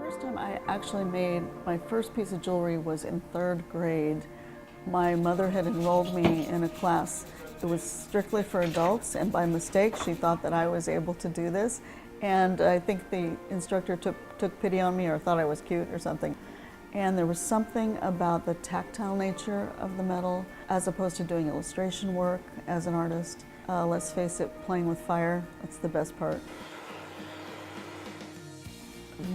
First time I actually made my first piece of jewelry was in 3rd grade. My mother had enrolled me in a class. It was strictly for adults, and by mistake she thought that I was able to do this. And I think the instructor took pity on me or thought I was cute or something. And there was something about the tactile nature of the metal as opposed to doing illustration work as an artist. Let's face it, playing with fire, that's the best part.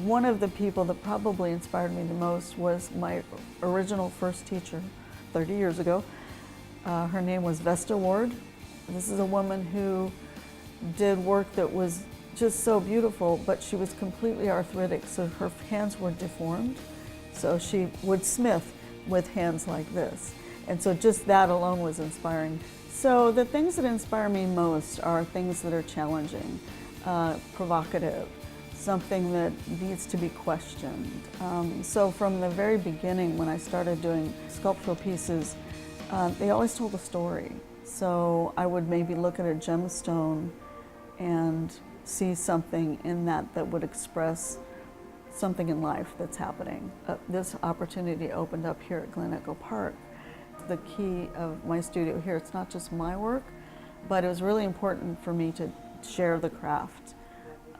One of the people that probably inspired me the most was my original first teacher 30 years ago. Her name was Vesta Ward. This is a woman who did work that was just so beautiful, but she was completely arthritic, so her hands were deformed. So she would smith with hands like this. And so just that alone was inspiring. So the things that inspire me most are things that are challenging, provocative, something that needs to be questioned. So from the very beginning, when I started doing sculptural pieces, they always told a story. So I would maybe look at a gemstone and see something in that that would express something in life that's happening. This opportunity opened up here at Glen Echo Park. The key of my studio here, it's not just my work, but it was really important for me to share the craft.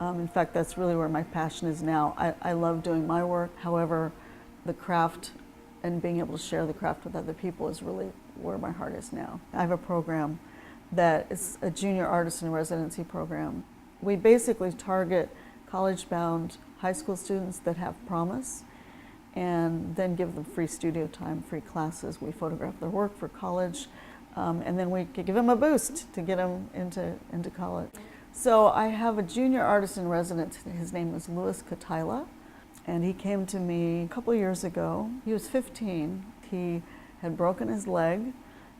In fact, that's really where my passion is now. I love doing my work. However, the craft and being able to share the craft with other people is really where my heart is now. I have a program that is a junior artist in residency program. We basically target college-bound high school students that have promise and then give them free studio time, free classes. We photograph their work for college, and then we give them a boost to get them into college. So I have a junior artist in residence. His name is Khatallah, and he came to me a couple years ago. He was 15. He had broken his leg,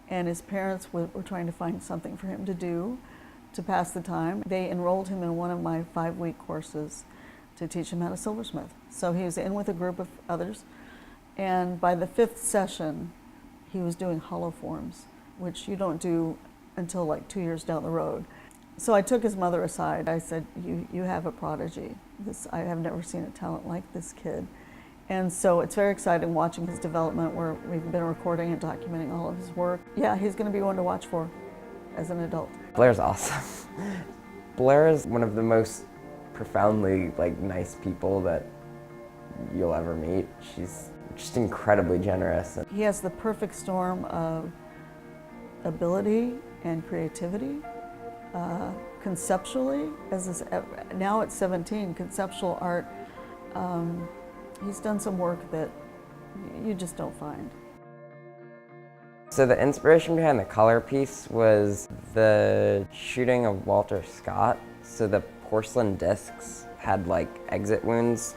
and his parents were trying to find something for him to do to pass the time. They enrolled him in one of my 5-week courses to teach him how to silversmith. So he was in with a group of others, and by the 5th session, he was doing hollow forms, which you don't do until like 2 years down the road. So I took his mother aside. I said, you have a prodigy. I have never seen a talent like this kid. And so it's very exciting watching his development, where we've been recording and documenting all of his work. Yeah, he's going to be one to watch for as an adult. Blair's awesome. Blair is one of the most profoundly nice people that you'll ever meet. She's just incredibly generous. He has the perfect storm of ability and creativity. Conceptually, now at 17, conceptual art, he's done some work that you just don't find. So the inspiration behind the color piece was the shooting of Walter Scott. So the porcelain discs had exit wounds,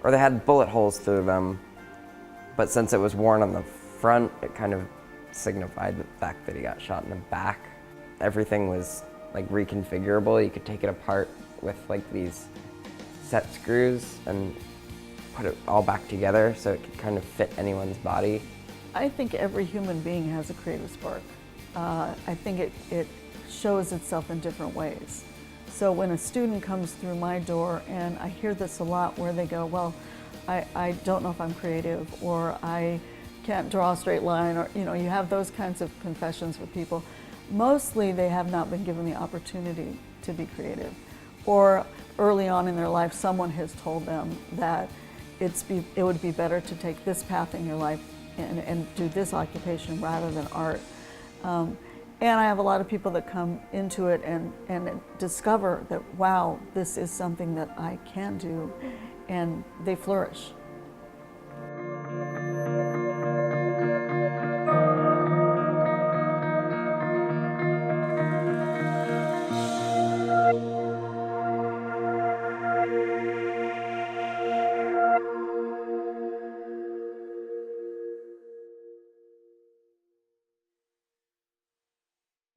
or they had bullet holes through them, but since it was worn on the front, it kind of signified the fact that he got shot in the back. Everything was reconfigurable. You could take it apart with these set screws and put it all back together so it could kind of fit anyone's body. I think every human being has a creative spark. I think it shows itself in different ways. So when a student comes through my door, and I hear this a lot where they go, well, I don't know if I'm creative, or I can't draw a straight line, or you have those kinds of confessions with people. Mostly they have not been given the opportunity to be creative, or early on in their life someone has told them that it would be better to take this path in your life and do this occupation rather than art. And I have a lot of people that come into it and discover that, wow, this is something that I can do, and they flourish.